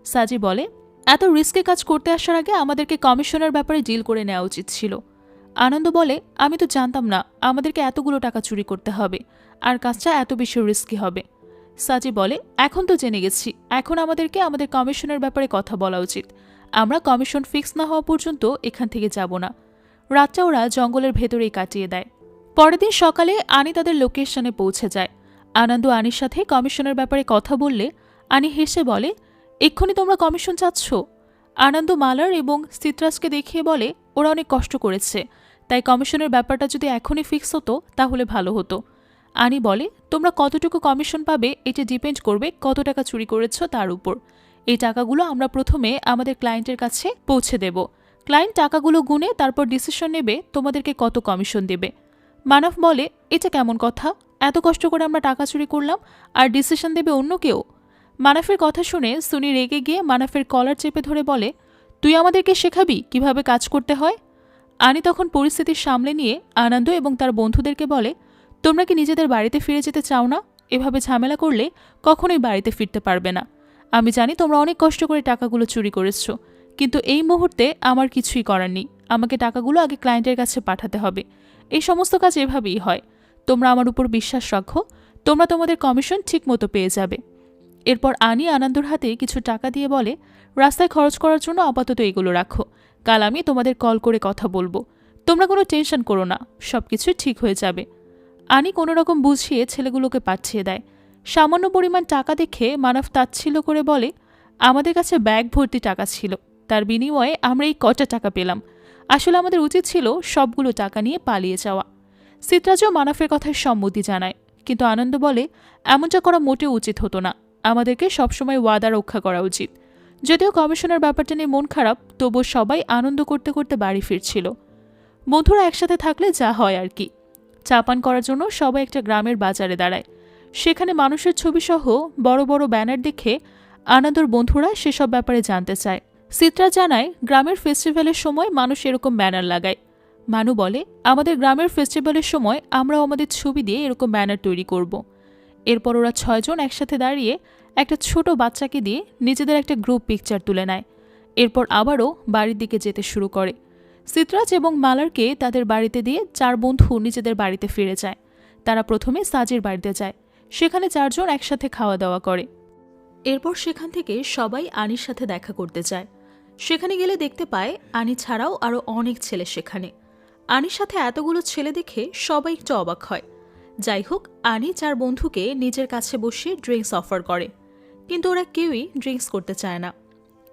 সাজি বলে, এত রিস্কে কাজ করতে আসার আগে আমাদেরকে কমিশনের ব্যাপারে ডিল করে নেওয়া উচিত ছিল। আনন্দ বলে, আমি তো জানতাম না আমাদেরকে এতগুলো টাকা চুরি করতে হবে, আর কাজটা এত বেশি রিস্কি হবে। সাজি বলে, এখন তো জেনে গেছি, এখন আমাদেরকে আমাদের কমিশনের ব্যাপারে কথা বলা উচিত। আমরা কমিশন ফিক্স না হওয়া পর্যন্ত এখান থেকে যাব না। রাতটা ওরা জঙ্গলের ভেতরেই কাটিয়ে দেয়। পরের দিন সকালে আনি তাদের লোকেশনে পৌঁছে যায়। আনন্দ আনির সাথে কমিশনের ব্যাপারে কথা বললে আনি হেসে বলে, এক্ষুনি তোমরা কমিশন চাচ্ছ? আনন্দ মালার এবং সিত্রাসকে দেখিয়ে বলে, ওরা অনেক কষ্ট করেছে, তাই কমিশনের ব্যাপারটা যদি এখনই ফিক্স হতো তাহলে ভালো হতো। আনি বলে, তোমরা কতটুকু কমিশন পাবে এটা ডিপেন্ড করবে কত টাকা চুরি করেছ তার উপর। এই টাকাগুলো আমরা প্রথমে আমাদের ক্লায়েন্টের কাছে পৌঁছে দেব। ক্লায়েন্ট টাকাগুলো গুনে তারপর ডিসিশন নেবে তোমাদেরকে কত কমিশন দেবে। মানব বলে, এটা কেমন কথা? এত কষ্ট করে আমরা টাকা চুরি করলাম, আর ডিসিশন দেবে অন্য কেউ? মানাফের কথা শুনে সুনি রেগে গিয়ে মানাফের কলার চেপে ধরে বলে, তুই আমাদেরকে শেখাবি কিভাবে কাজ করতে হয়? আনি তখন পরিস্থিতি সামলে নিয়ে আনন্দ এবং তার বন্ধুদেরকে বলে, তোমরা কি নিজেদের বাড়িতে ফিরে যেতে চাও না? এভাবে ঝামেলা করলে কখনোই বাড়িতে ফিরতে পারবে না। আমি জানি তোমরা অনেক কষ্ট করে টাকাগুলো চুরি করেছ, কিন্তু এই মুহূর্তে আমার কিছুই করার নেই। আমাকে টাকাগুলো আগে ক্লায়েন্টের কাছে পাঠাতে হবে। এই সমস্ত কাজ এভাবেই হয়। তোমরা আমার উপর বিশ্বাস রাখো, তোমরা তোমাদের কমিশন ঠিক মতো পেয়ে যাবে। এরপর আনি আনন্দর হাতে কিছু টাকা দিয়ে বলে, রাস্তায় খরচ করার জন্য আপাতত এগুলো রাখো, কাল আমি তোমাদের কল করে কথা বলবো। তোমরা কোনো টেনশন করো না, সবকিছু ঠিক হয়ে যাবে। আনি কোনো রকম বুঝিয়ে ছেলেগুলোকে পাঠিয়ে দেয়। সামান্য পরিমাণ টাকা দেখে মানব তাচ্ছিল্য করে বলে, আমাদের কাছে ব্যাগ ভর্তি টাকা ছিল, তার বিনিময়ে আমরা এই কটা টাকা পেলাম। আসলে আমাদের উচিত ছিল সবগুলো টাকা নিয়ে পালিয়ে যাওয়া। সিত্রাজও মানবের কথায় সম্মতি জানায়, কিন্তু আনন্দ বলে, এমনটা করা মোটেও উচিত হতো না। আমাদেরকে সবসময় ওয়াদা রক্ষা করা উচিত। যদিও কমিশনের ব্যাপারটা নিয়ে মন খারাপ, তবুও সবাই আনন্দ করতে করতে বাড়ি ফিরছিল। বন্ধুরা একসাথে থাকলে যা হয় আর কি। চা পান করার জন্য সবাই একটা গ্রামের বাজারে দাঁড়ায়। সেখানে মানুষের ছবিসহ বড় বড় ব্যানার দেখে আনন্দর বন্ধুরা সেসব ব্যাপারে জানতে চায়। সিত্রা জানায়, গ্রামের ফেস্টিভ্যালের সময় মানুষ এরকম ব্যানার লাগায়। মানু বলে, আমাদের গ্রামের ফেস্টিভ্যালের সময় আমরাও আমাদের ছবি দিয়ে এরকম ব্যানার তৈরি করব। এরপর ওরা 6 জন একসাথে দাঁড়িয়ে একটা ছোট বাচ্চাকে দিয়ে নিজেদের একটা গ্রুপ পিকচার তুলে নেয়। এরপর আবারও বাড়ির দিকে যেতে শুরু করে। সিত্রাজ এবং মালারকে তাদের বাড়িতে দিয়ে 4 বন্ধু নিজেদের বাড়িতে ফিরে যায়। তারা প্রথমে সাজির বাড়িতে যায়। সেখানে 4 জন একসাথে খাওয়া দাওয়া করে। এরপর সেখান থেকে সবাই আনির সাথে দেখা করতে যায়। সেখানে গেলে দেখতে পায় আনি ছাড়াও আরও অনেক ছেলে সেখানে। আনির সাথে এতগুলো ছেলে দেখে সবাই একটু অবাক হয়। যাই হোক, আনি 4 বন্ধুকে নিজের কাছে বসিয়ে ড্রিঙ্কস অফার করে, কিন্তু ওরা কেউই ড্রিঙ্কস করতে চায় না।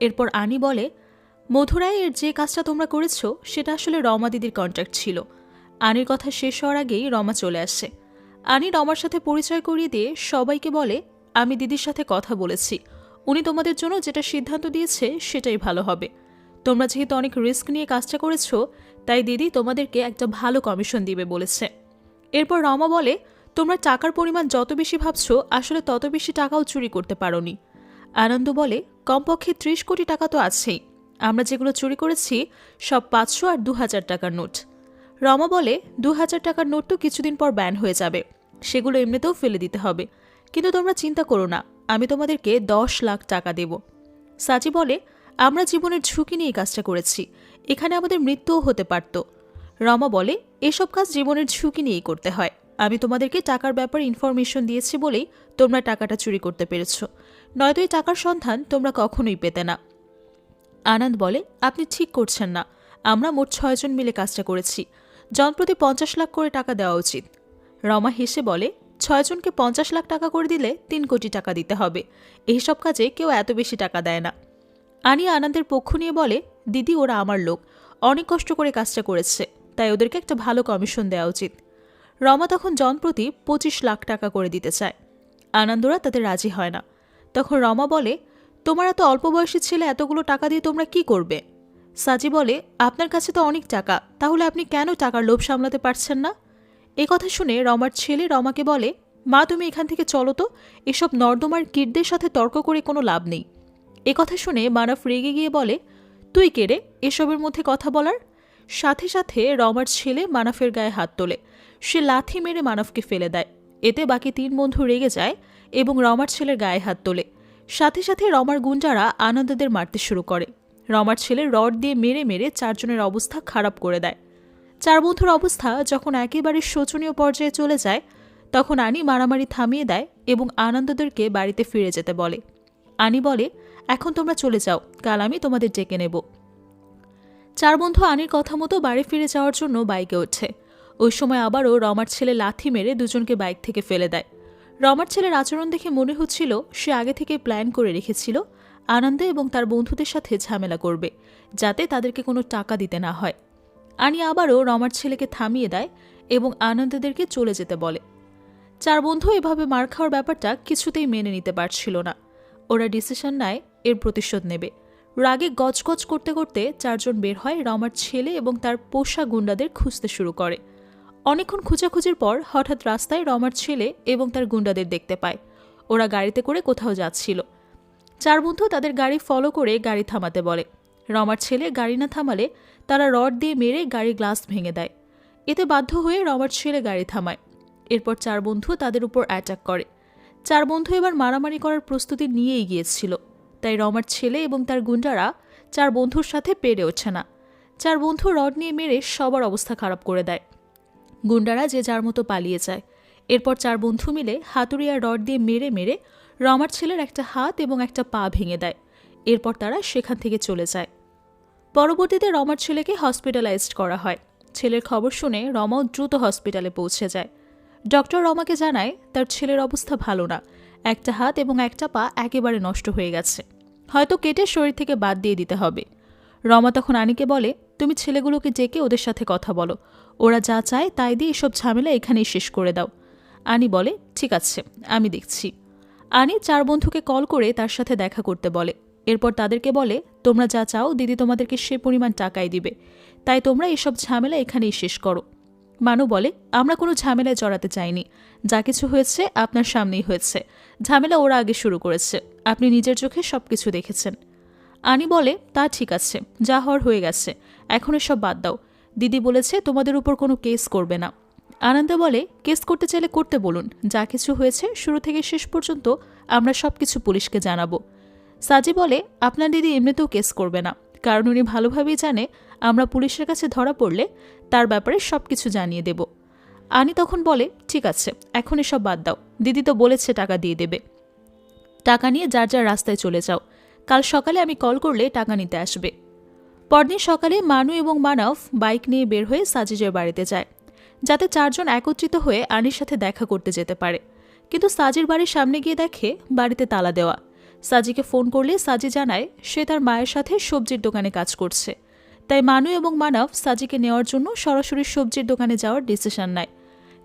এরপর আনি বলে, মধুরায় এর যে কাজটা তোমরা করেছ সেটা আসলে রমা দিদির কন্ট্রাক্ট ছিল। আনির কথা শেষ হওয়ার আগেই রমা চলে আসে। আনি রমার সাথে পরিচয় করিয়ে দিয়ে সবাইকে বলে, আমি দিদির সাথে কথা বলেছি, উনি তোমাদের জন্য যেটা সিদ্ধান্ত দিয়েছে সেটাই ভালো হবে। তোমরা যেহেতু অনেক রিস্ক নিয়ে কাজটা করেছ, তাই দিদি তোমাদেরকে একটা ভালো কমিশন দিবে বলেছে। এরপর রমা বলে, তোমরা টাকার পরিমাণ যত বেশি ভাবছ, আসলে তত বেশি টাকাও চুরি করতে পারোনি। আনন্দ বলে, কমপক্ষে 30 কোটি টাকা তো আছেই। আমরা যেগুলো চুরি করেছি সব 500 আর 2000 টাকার নোট। রমা বলে, 2000 টাকার নোট তো কিছুদিন পর ব্যান হয়ে যাবে, সেগুলো এমনিতেও ফেলে দিতে হবে। কিন্তু তোমরা চিন্তা করো না, আমি তোমাদেরকে 10 লাখ টাকা দেব। সাজি বলে, আমরা জীবনের ঝুঁকি নিয়ে কাজটা করেছি, এখানে আমাদের মৃত্যুও হতে পারত। রমা বলে, এসব কাজ জীবনের ঝুঁকি নিয়েই করতে হয়। আমি তোমাদেরকে টাকার ব্যাপারে ইনফরমেশন দিয়েছি বলেই তোমরা টাকাটা চুরি করতে পেরেছ, নয়তো এই টাকার সন্ধান তোমরা কখনোই পেতে না। আনন্দ বলে, আপনি ঠিক করছেন না, আমরা মোট 6 জন মিলে কাজটা করেছি, জনপ্রতি 50 লাখ করে টাকা দেওয়া উচিত। রমা হেসে বলে, 6 জনকে 50 লাখ টাকা করে দিলে 3 কোটি টাকা দিতে হবে। এইসব কাজে কেউ এত বেশি টাকা দেয় না। আনি আনন্দের পক্ষ নিয়ে বলে, দিদি ওরা আমার লোক, অনেক কষ্ট করে কাজটা করেছে, তাই ওদেরকে একটা ভালো কমিশন দেওয়া উচিত। রমা তখন জনপ্রতি 25 লাখ টাকা করে দিতে চায়। আনন্দরা তাতে রাজি হয় না। তখন রমা বলে, তোমার এত অল্প বয়সী ছেলে, এতগুলো টাকা দিয়ে তোমরা কি করবে? সাজি বলে, আপনার কাছে তো অনেক টাকা, তাহলে আপনি কেন টাকার লোভ সামলাতে পারছেন না? এ কথা শুনে রমার ছেলে রমাকে বলে, মা তুমি এখান থেকে চলো তো, এসব নর্দমার কীটদের সাথে তর্ক করে কোনো লাভ নেই। এ কথা শুনে মানব রেগে গিয়ে বলে, তুই কে রে এসবের মধ্যে কথা বলার? সাথে সাথে রমার ছেলে মানবের গায়ে হাত তোলে। সে লাথি মেরে মানবকে ফেলে দেয়। এতে বাকি 3 বন্ধু রেগে যায় এবং রমার ছেলের গায়ে হাত তোলে। সাথে সাথে রমার গুন্ডারা আনন্দদের মারতে শুরু করে। রমার ছেলে রড দিয়ে মেরে মেরে 4 জনের অবস্থা খারাপ করে দেয়। 4 বন্ধুর অবস্থা যখন একেবারে শোচনীয় পর্যায়ে চলে যায়, তখন আনি মারামারি থামিয়ে দেয় এবং আনন্দদেরকে বাড়িতে ফিরে যেতে বলে। আনি বলে, এখন তোমরা চলে যাও, কাল আমি তোমাদের ডেকে নেব। 4 বন্ধু আনির কথা মতো বাড়ি ফিরে যাওয়ার জন্য বাইকে ওঠে। ওই সময় আবারও রমার ছেলে লাথি মেরে দুজনকে বাইক থেকে ফেলে দেয়। রমার ছেলের আচরণ দেখে মনে হচ্ছিল সে আগে থেকে প্ল্যান করে রেখেছিল আনন্দ এবং তার বন্ধুদের সাথে ঝামেলা করবে, যাতে তাদেরকে কোনো টাকা দিতে না হয়। আনি আবারও রমার ছেলেকে থামিয়ে দেয় এবং আনন্দদেরকে চলে যেতে বলে। 4 বন্ধু এভাবে মার খাওয়ার ব্যাপারটা কিছুতেই মেনে নিতে পারছিল না। ওরা ডিসিশন নেয় এর প্রতিশোধ নেবে। রাগে গজগজ করতে করতে 4 জন বের হয় রমার ছেলে এবং তার পোষা গুন্ডাদের খুঁজতে শুরু করে। অনেকক্ষণ খোঁজাখুঁজির পর হঠাৎ রাস্তায় রমার ছেলে এবং তার গুন্ডাদের দেখতে পায়। ওরা গাড়িতে করে কোথাও যাচ্ছিল। 4 বন্ধু তাদের গাড়ি ফলো করে গাড়ি থামাতে বলে। রমার ছেলে গাড়ি না থামালে তারা রড দিয়ে মেরে গাড়ির গ্লাস ভেঙে দেয়। এতে বাধ্য হয়ে রমার ছেলে গাড়ি থামায়। এরপর 4 বন্ধু তাদের উপর অ্যাটাক করে। 4 বন্ধু এবার মারামারি করার প্রস্তুতি নিয়েই গিয়েছিল, তাই রমার ছেলে এবং তার গুন্ডারা 4 বন্ধুর সাথে পেরে ওঠে না। চার বন্ধু রড নিয়ে মেরে সবার অবস্থা খারাপ করে দেয়। গুন্ডারা যে যার মতো পালিয়ে যায়। এরপর চার বন্ধু মিলে হাতুড়ি আর রড দিয়ে মেরে মেরে রমার ছেলের একটা হাত এবং একটা পা ভেঙে দেয়। এরপর তারা সেখান থেকে চলে যায়। পরবর্তীতে রমার ছেলেকে হসপিটালাইজড করা হয়। ছেলের খবর শুনে রমাও দ্রুত হসপিটালে পৌঁছে যায়। ডক্টর রমাকে জানায় তার ছেলের অবস্থা ভালো না, একটা হাত এবং একটা পা একেবারে নষ্ট হয়ে গেছে, হয়তো কেটে শরীর থেকে বাদ দিয়ে দিতে হবে। রমা তখন আনিকে বলে, তুমি ছেলেগুলোকে ডেকে ওদের সাথে কথা বলো, ওরা যা চায় তাই দিয়ে এসব ঝামেলা এখানেই শেষ করে দাও। আনি বলে, ঠিক আছে, আমি দেখছি। আনি চার বন্ধুকে কল করে তার সাথে দেখা করতে বলে। এরপর তাদেরকে বলে, তোমরা যা চাও দিদি তোমাদেরকে সে পরিমাণ টাকাই দিবে, তাই তোমরা এসব ঝামেলা এখানেই শেষ করো। মানু বলে, আমরা কোনো ঝামেলায় জড়াতে চাইনি, যা কিছু হয়েছে আপনার সামনেই হয়েছে, ঝামেলা ওরা আগে শুরু করেছে, আপনি নিজের চোখে সবকিছু দেখেছেন। আনি বলে, তা ঠিক আছে, যা হওয়ার হয়ে গেছে, এখন এসব বাদ দাও, দিদি বলেছে তোমাদের উপর কোনো কেস করবে না। আনন্দ বলে, কেস করতে চাইলে করতে বলুন, যা কিছু হয়েছে শুরু থেকে শেষ পর্যন্ত আমরা সবকিছু পুলিশকে জানাবো। সাজি বলে, আপনার দিদি এমনিতেও কেস করবে না, কারণ উনি ভালোভাবেই জানে আমরা পুলিশের কাছে ধরা পড়লে তার ব্যাপারে সবকিছু জানিয়ে দেব। আনি তখন বলে, ঠিক আছে, এখন এসব বাদ দাও, দিদি তো বলেছে টাকা দিয়ে দেবে, টাকা নিয়ে যার যার রাস্তায় চলে যাও, কাল সকালে আমি কল করলে টাকা নিতে আসবে। পরদিন সকালে মানু এবং মানব বাইক নিয়ে বের হয়ে সাজিজের বাড়িতে যায়, যাতে চারজন একত্রিত হয়ে আনির সাথে দেখা করতে যেতে পারে। কিন্তু সাজির বাড়ির সামনে গিয়ে দেখে বাড়িতে তালা দেওয়া। সাজিকে ফোন করলে সাজি জানায় সে তার মায়ের সাথে সবজির দোকানে কাজ করছে, তাই মানু এবং মানব সাজিকে নেওয়ার জন্য সরাসরি সবজির দোকানে যাওয়ার ডিসিশন নেয়।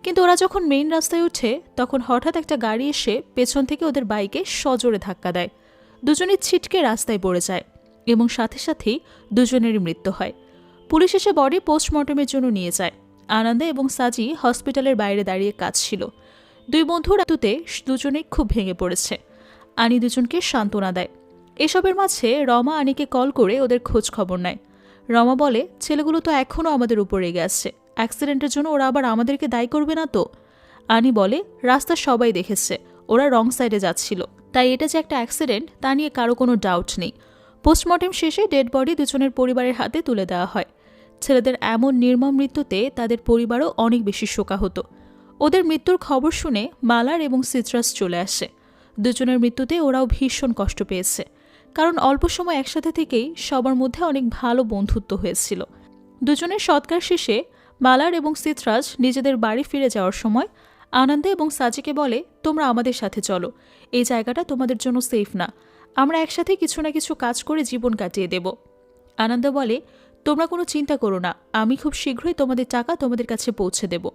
কিন্তু ওরা যখন মেইন রাস্তায় ওঠে তখন হঠাৎ একটা গাড়ি এসে পেছন থেকে ওদের বাইকে সজোরে ধাক্কা দেয়। দুজনেই ছিটকে রাস্তায় পড়ে যায় এবং সাথে সাথেই দুজনেরই মৃত্যু হয়। পুলিশ এসে বডি পোস্টমর্টমের জন্য নিয়ে যায়। আনন্দা এবং সাজি হসপিটালের বাইরে দাঁড়িয়ে কাঁদছিল। দুই বন্ধুর মৃত্যুতে দুজনেই খুব ভেঙে পড়েছে। আনি দুজনকে সান্ত্বনা দেয়। এসবের মাঝে রমা আনিকে কল করে ওদের খোঁজ খবর নেয়। রমা বলে, ছেলেগুলো তো এখনও আমাদের উপর রেগে আছে, অ্যাক্সিডেন্টের জন্য ওরা আবার আমাদেরকে দায়ী করবে না তো? আনি বলে, রাস্তা সবাই দেখেছে, ওরা রং সাইডে যাচ্ছিল, তাই এটা যে একটা অ্যাক্সিডেন্ট তা নিয়ে কারো কোনো ডাউট নেই। পোস্টমর্টেম শেষে ডেড বডি দুজনের পরিবারের হাতে তুলে দেওয়া হয়। ছেলেদের এমন নির্মম মৃত্যুতে তাদের পরিবারও অনেক বেশি শোকাহত। ওদের মৃত্যুর খবর শুনে মালার এবং সিট্রাস চলে আসে। দুজনের মৃত্যুতে ওরাও ভীষণ কষ্ট পেয়েছে, কারণ অল্প সময় একসাথে থেকেই সবার মধ্যে অনেক ভালো বন্ধুত্ব হয়েছিল। দুজনের সৎকার শেষে মালার এবং সিট্রাস নিজেদের বাড়ি ফিরে যাওয়ার সময় আনন্দা এবং সাজিকে বলে, তোমরা আমাদের সাথে চলো, এই জায়গাটা তোমাদের জন্য সেফ না, আমরা একসাথে কিছু না কিছু কাজ করে জীবন কাটিয়ে দেব। আনন্দা বলে, তোমরা কোনো চিন্তা করো না, আমি খুব শীঘ্রই তোমাদের টাকা তোমাদের কাছে পৌঁছে দেব।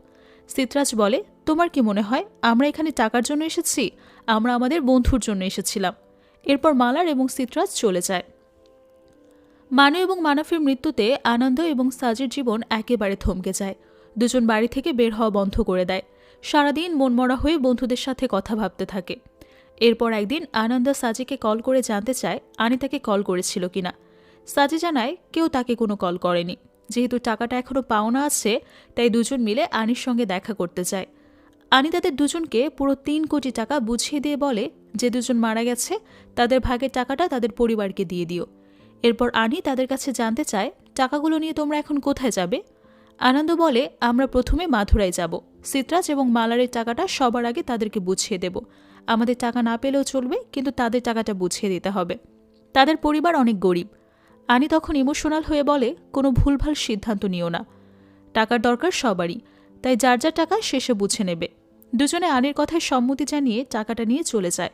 সিট্রাস বলে, তোমার কি মনে হয় আমরা এখানে টাকার জন্য এসেছি? আমরা আমাদের বন্ধুর জন্য এসেছিলাম। এরপর মালার এবং সিট্রাস চলে যায়। মানু এবং মানাফের মৃত্যুতে আনন্দ এবং সাজির জীবন একেবারে থমকে যায়। দুজন বাড়ি থেকে বের হওয়া বন্ধ করে দেয়। সারাদিন মনমরা হয়ে বন্ধুদের সাথে কথা ভাবতে থাকে। এরপর একদিন আনন্দ সাজিকে কল করে জানতে চায় আনি তাকে কল করেছিল কিনা। সাজি জানায় কেউ তাকে কোনো কল করেনি। যেহেতু টাকাটা এখনও পাওনা আছে, তাই দুজন মিলে আনির সঙ্গে দেখা করতে চায়। আনি তাদের দুজনকে পুরো 3 কোটি টাকা বুঝিয়ে দিয়ে বলে, যে দুজন মারা গেছে তাদের ভাগের টাকাটা তাদের পরিবারকে দিয়ে দিও। এরপর আনি তাদের কাছে জানতে চায়, টাকাগুলো নিয়ে তোমরা এখন কোথায় যাবে? আনন্দ বলে, আমরা প্রথমে মাথুরায় যাব, সিট্রাস এবং মালারের টাকাটা সবার আগে তাদেরকে বুঝিয়ে দেব। আমাদের টাকা না পেলেও চলবে, কিন্তু তাদের টাকাটা বুঝিয়ে দিতে হবে, তাদের পরিবার অনেক গরিব। আনি তখন ইমোশনাল হয়ে বলে, কোনো ভুলভাল সিদ্ধান্ত নিও না, টাকার দরকার সবারই, তাই যার যার টাকা শেষে বুঝে নেবে। দুজনে আনির কথায় সম্মতি জানিয়ে টাকাটা নিয়ে চলে যায়।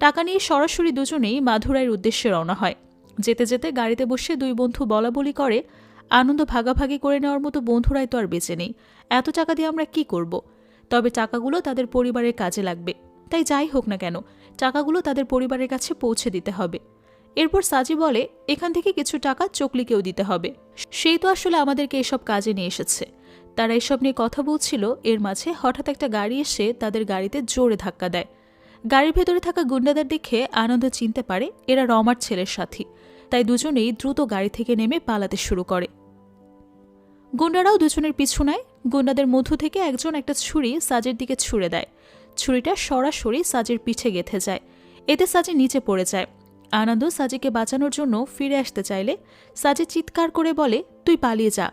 টাকা নিয়ে সরাসরি দুজনেই মাথুরাইয়ের উদ্দেশ্যে রওনা হয়। যেতে যেতে গাড়িতে বসে দুই বন্ধু বলাবলি করে, আনন্দ ভাগাভাগি করে নেওয়ার মতো বন্ধুরাই তো আর বেঁচে নেই, এত টাকা দিয়ে আমরা কি করব? তবে টাকাগুলো তাদের পরিবারের কাজে লাগবে, তাই যাই হোক না কেন টাকাগুলো তাদের পরিবারের কাছে পৌঁছে দিতে হবে। এরপর সাজি বলে, এখান থেকে কিছু টাকা চকলিকেও দিতে হবে, সেই তো আসলে আমাদেরকে এসব কাজে নিয়ে এসেছে। তারা এসব নিয়ে কথা বলছিল, এর মাঝে হঠাৎ একটা গাড়ি এসে তাদের গাড়িতে জোরে ধাক্কা দেয়। গাড়ির ভেতরে থাকা গুন্ডাদের দেখে আনন্দ চিনতে পারে এরা রমার ছেলের সাথী, তাই দুজনেই দ্রুত গাড়ি থেকে নেমে পালাতে শুরু করে। গুন্ডারাও দুজনের পিছু নেয়। গুন্ডাদের মধ্য থেকে একজন একটা ছুরি সাজের দিকে ছুড়ে দেয়। ছুরিটা সরাসরি সাজের পিঠে গেঁথে যায়, এতে সাজি নিচে পড়ে যায়। আনন্দ সাজিকে বাঁচানোর জন্য ফিরে আসতে চাইলে সাজি চিৎকার করে বলে, তুই পালিয়ে যা।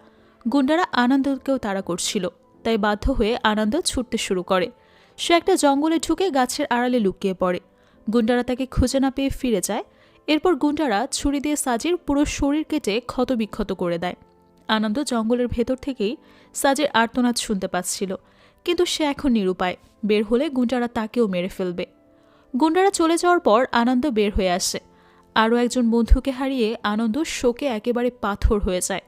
গুন্ডারা আনন্দকেও তাড়া করছিল, তাই বাধ্য হয়ে আনন্দ ছুটতে শুরু করে। সে একটা জঙ্গলে ঢুকে গাছের আড়ালে লুকিয়ে পড়ে। গুন্ডারা তাকে খুঁজে না পেয়ে ফিরে যায়। এরপর গুন্ডারা ছুরি দিয়ে সাজির পুরো শরীর কেটে ক্ষতবিক্ষত করে দেয়। আনন্দ জঙ্গলের ভেতর থেকেই সাজির আর্তনাদ শুনতে পাচ্ছিল, কিন্তু সে এখন নিরুপায়। বের হলে গুন্ডারা তাকেও মেরে ফেলবে। গুন্ডারা চলে যাওয়ার পর আনন্দ বের হয়ে আসে। আরও একজন বন্ধুকে হারিয়ে আনন্দ শোকে একেবারে পাথর হয়ে যায়।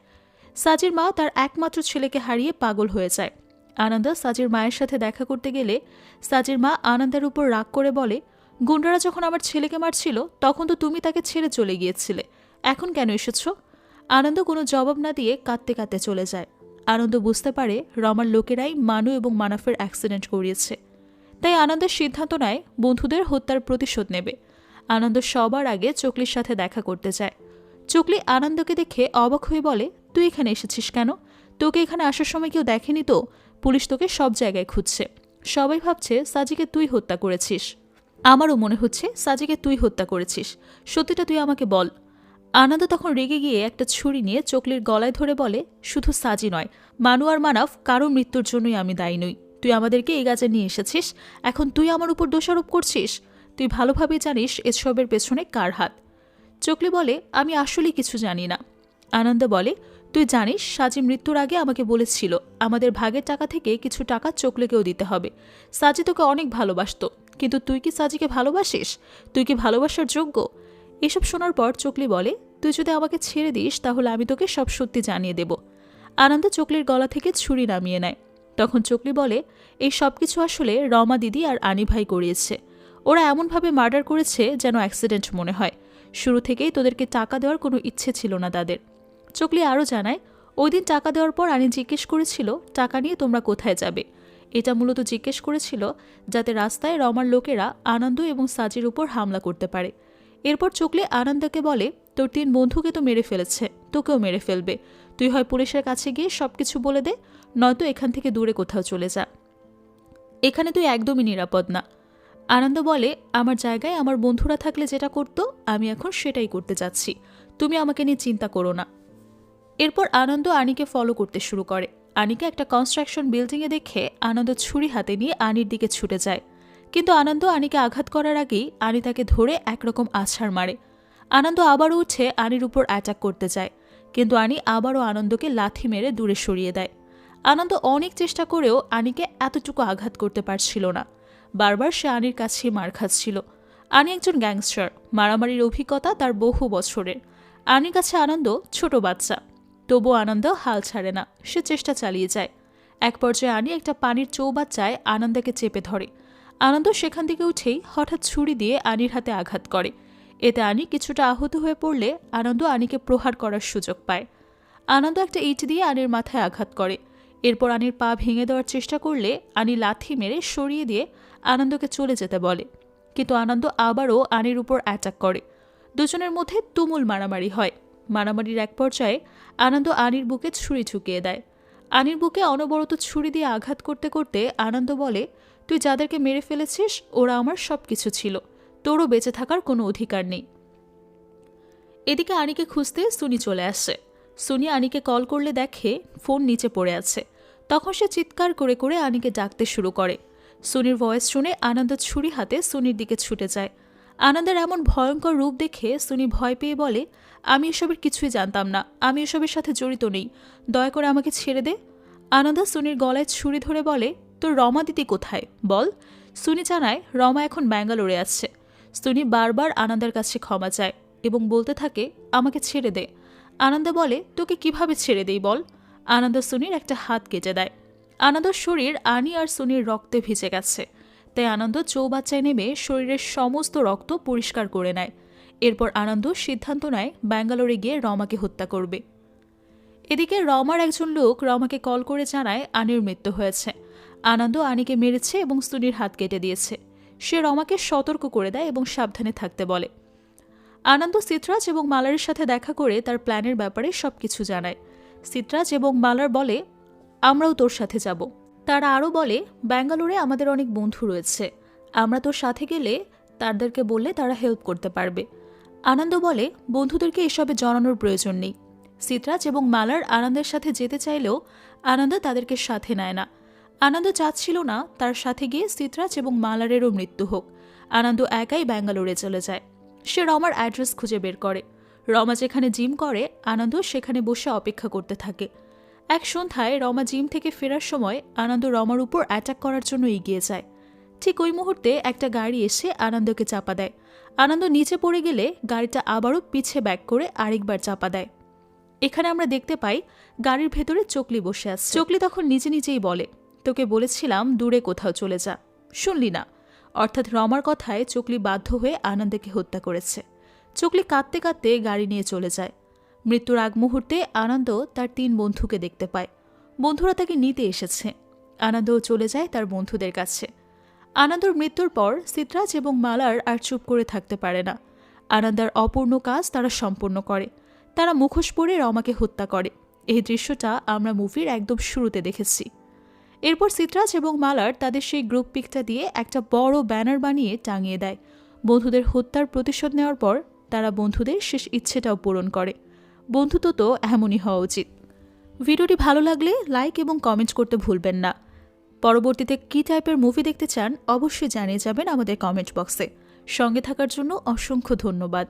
সাজির মা তার একমাত্র ছেলেকে হারিয়ে পাগল হয়ে যায়। আনন্দ সাজির মায়ের সাথে দেখা করতে গেলে সাজির মা আনন্দের উপর রাগ করে বলে, গুন্ডারা যখন আমার ছেলেকে মারছিল তখন তো তুমি তাকে ছেড়ে চলে গিয়েছিলে, এখন কেন এসেছ? আনন্দ কোনো জবাব না দিয়ে কাঁদতে কাঁদতে চলে যায়। আনন্দ বুঝতে পারে রমার লোকেরাই মানু এবং মানাফের অ্যাক্সিডেন্ট করিয়েছে। তাই আনন্দের সিদ্ধান্ত নেয় বন্ধুদের হত্যার প্রতিশোধ নেবে। আনন্দ সবার আগে চকলির সাথে দেখা করতে যায়। চকলি আনন্দকে দেখে অবাক হয়ে বলে, তুই এখানে এসেছিস কেন? তোকে এখানে আসার সময় কেউ দেখেনি তো? পুলিশ তোকে সব জায়গায় খুঁজছে, সবাই ভাবছে সাজিকে তুই হত্যা করেছিস। আমারও মনে হচ্ছে সাজিকে তুই হত্যা করেছিস, সত্যিটা তুই আমাকে বল। আনন্দ তখন রেগে গিয়ে একটা ছুরি নিয়ে চকলির গলায় ধরে বলে, শুধু সাজি নয়, মানু আর মানাফ কারো মৃত্যুর জন্যই আমি দায়ী নই। তুই আমাদেরকে এই কাজে নিয়ে এসেছিস, এখন তুই আমার উপর দোষারোপ করছিস। তুই ভালোভাবেই জানিস এসবের পেছনে কার হাত। চকলি বলে, আমি আসলেই কিছু জানি না। আনন্দ বলে, তুই জানিস সাজি মৃত্যুর আগে আমাকে বলেছিল আমাদের ভাগের টাকা থেকে কিছু টাকা চকলিকেও দিতে হবে। সাজি তোকে অনেক ভালোবাসতো, কিন্তু তুই কি সাজিকে ভালোবাসিস? তুই কি ভালোবাসার যোগ্য? এসব শোনার পর চকলি বলে, তুই যদি আমাকে ছেড়ে দিস তাহলে আমি তোকে সব সত্যি জানিয়ে দেব। আনন্দ চকলির গলা থেকে ছুরি নামিয়ে নেয়। তখন চকলি বলে, এই সব কিছু আসলে রমা দিদি আর আনি ভাই করিয়েছে। ওরা এমনভাবে মার্ডার করেছে যেন অ্যাক্সিডেন্ট মনে হয়। শুরু থেকেই তোদেরকে টাকা দেওয়ার কোনো ইচ্ছে ছিল না তাদের। চকলি আরও জানায়, ওই দিন টাকা দেওয়ার পর আনি জিজ্ঞেস করেছিল টাকা নিয়ে তোমরা কোথায় যাবে। এটা মূলত জিজ্ঞেস করেছিল যাতে রাস্তায় রমার লোকেরা আনন্দ এবং সাজির উপর হামলা করতে পারে। এরপর চকলি আনন্দকে বলে, তোর 3 বন্ধুকে তো মেরে ফেলেছে, তোকেও মেরে ফেলবে। তুই হয় পুলিশের কাছে গিয়ে সবকিছু বলে দে, নয়তো এখান থেকে দূরে কোথাও চলে যা। এখানে তুই একদমই নিরাপদ না। আনন্দ বলে, আমার জায়গায় আমার বন্ধুরা থাকলে যেটা করতো আমি এখন সেটাই করতে যাচ্ছি, তুমি আমাকে নিয়ে চিন্তা করো না। এরপর আনন্দ আনিকে ফলো করতে শুরু করে। আনিকে একটা কনস্ট্রাকশন বিল্ডিংয়ে দেখে আনন্দ ছুরি হাতে নিয়ে আনির দিকে ছুটে যায়, কিন্তু আনন্দ আনিকে আঘাত করার আগেই আনি তাকে ধরে একরকম আছাড় মারে। আনন্দ আবারও উঠে আনির উপর অ্যাটাক করতে যায়, কিন্তু আনি আবারও আনন্দকে লাথি মেরে দূরে সরিয়ে দেয়। আনন্দ অনেক চেষ্টা করেও আনিকে এতটুকু আঘাত করতে পারছিল না। বারবার সে আনির কাছেই মার খাচ্ছিল। আনি একজন গ্যাংস্টার, মারামারির অভিজ্ঞতা তার বহু বছরের। আনির কাছে আনন্দ ছোট বাচ্চা, তবুও আনন্দ হাল ছাড়ে না, সে চেষ্টা চালিয়ে যায়। এক পর্যায়ে আনি একটা পানির চৌবাচ্চায় আনন্দকে চেপে ধরে। আনন্দ সেখান থেকে উঠেই হঠাৎ ছুরি দিয়ে আনির হাতে আঘাত করে। এতে আনি কিছুটা আহত হয়ে পড়লে আনন্দ আনিকে প্রহার করার সুযোগ পায়। আনন্দ একটা ইট দিয়ে আনির মাথায় আঘাত করে। এরপর আনির পা ভেঙে দেওয়ার চেষ্টা করলে আনি লাথি মেরে সরিয়ে দিয়ে আনন্দকে চলে যেতে বলে, কিন্তু আনন্দ আবারও আনির উপর অ্যাটাক করে। দুজনের মধ্যে তুমুল মারামারি হয়। মারামারির এক পর্যায়ে আনন্দ আনির বুকে ছুরি ঢুকিয়ে দেয়। আনির বুকে অনবরত ছুরি দিয়ে আঘাত করতে করতে আনন্দ বলে, তুই যাদেরকে মেরে ফেলেছিস ওরা আমার সব কিছু ছিল, তোরও বেঁচে থাকার কোনো অধিকার নেই। এদিকে আনিকে খুঁজতে সুনি চলে আসে। সুনি আনিকে কল করলে দেখে ফোন নিচে পড়ে আছে। তখন সে চিৎকার করে করে আনিকে ডাকতে শুরু করে। সুনির ভয়েস শুনে আনন্দ ছুরি হাতে সুনির দিকে ছুটে যায়। আনন্দের এমন ভয়ঙ্কর রূপ দেখে সুনি ভয় পেয়ে বলে, আমি এসবের কিছুই জানতাম না, আমি এসবের সাথে জড়িত নেই, দয়া করে আমাকে ছেড়ে দে। আনন্দ সুনির গলায় ছুরি ধরে বলে, তোর রমা দিদি কোথায় বল। সুনি জানায় রমা এখন ব্যাঙ্গালোরে আছে। সুনি বারবার আনন্দের কাছে ক্ষমা চায় এবং বলতে থাকে, আমাকে ছেড়ে দে। আনন্দ বলে, তোকে কিভাবে ছেড়ে দেই বল। আনন্দ সুনির একটা হাত কেটে দেয়। আনন্দর শরীর আনি আর সুনির রক্তে ভিজে গেছে, তাই আনন্দ চৌবাচ্চায় নেমে শরীরের সমস্ত রক্ত পরিষ্কার করে নেয়। এরপর আনন্দ সিদ্ধান্ত নেয় ব্যাঙ্গালোরে গিয়ে রমাকে হত্যা করবে। এদিকে রমার একজন লোক রমাকে কল করে জানায় আনির মৃত্যু হয়েছে। আনন্দ আনিকে মেরেছে এবং সুনির হাত কেটে দিয়েছে। সে রমাকে সতর্ক করে দেয় এবং সাবধানে থাকতে বলে। আনন্দ সিত্রাজ এবং মালারের সাথে দেখা করে তার প্ল্যানের ব্যাপারে সবকিছু জানায়। সিত্রাজ এবং মালার বলে, আমরাও তোর সাথে যাব। তারা আরও বলে, ব্যাঙ্গালোরে আমাদের অনেক বন্ধু রয়েছে, আমরা তোর সাথে গেলে তাদেরকে বললে তারা হেল্প করতে পারবে। আনন্দ বলে বন্ধুদেরকে এসবে জড়ানোর প্রয়োজন নেই। সিতরাজ এবং মালার আনন্দের সাথে যেতে চাইলেও আনন্দ তাদেরকে সাথে নেয় না। আনন্দ চাচ্ছিল না তার সাথে গিয়ে সিতরাজ এবং মালারেরও মৃত্যু হোক। আনন্দ একাই ব্যাঙ্গালোরে চলে যায়। সে রমার অ্যাড্রেস খুঁজে বের করে। রমা যেখানে জিম করে আনন্দ সেখানে বসে অপেক্ষা করতে থাকে। এক সন্ধ্যায় রমা জিম থেকে ফেরার সময় আনন্দ রমার উপর অ্যাটাক করার জন্য এগিয়ে যায়। ঠিক ওই মুহূর্তে একটা গাড়ি এসে আনন্দকে চাপা দেয়। আনন্দ নিচে পড়ে গেলে গাড়িটা আবারও পিছে ব্যাক করে আরেকবার চাপা দেয়। এখানে আমরা দেখতে পাই গাড়ির ভেতরে চকলি বসে আছে। চকলি তখন নিজে নিজেই বলে, তোকে বলেছিলাম দূরে কোথাও চলে যা, শুনলি না। অর্থাৎ রমার কথায় চকলি বাধ্য হয়ে আনন্দকে হত্যা করেছে। চকলি কাঁদতে কাঁদতে গাড়ি নিয়ে চলে যায়। মৃত্যুর আগ মুহূর্তে আনন্দ তার 3 বন্ধুকে দেখতে পায়। বন্ধুরা তাকে নিতে এসেছে। আনন্দও চলে যায় তার বন্ধুদের কাছে। আনন্দর মৃত্যুর পর সিতরাজ এবং মালার আর চুপ করে থাকতে পারে না। আনন্দার অপূর্ণ কাজ তারা সম্পূর্ণ করে। তারা মুখোশ পরে রমাকে হত্যা করে। এই দৃশ্যটা আমরা মুভির একদম শুরুতে দেখেছি। এরপর সিতরাজ এবং মালার তাদের সেই গ্রুপ পিকটা দিয়ে একটা বড় ব্যানার বানিয়ে টাঙিয়ে দেয়। বন্ধুদের হত্যার প্রতিশোধ নেওয়ার পর তারা বন্ধুদের শেষ ইচ্ছেটাও পূরণ করে। বন্ধুত্ব তো এমনই হওয়া উচিত। ভিডিওটি ভালো লাগলে লাইক এবং কমেন্ট করতে ভুলবেন না। পরবর্তীতে কী টাইপের মুভি দেখতে চান অবশ্যই জানিয়ে যাবেন আমাদের কমেন্ট বক্সে। সঙ্গে থাকার জন্য অসংখ্য ধন্যবাদ।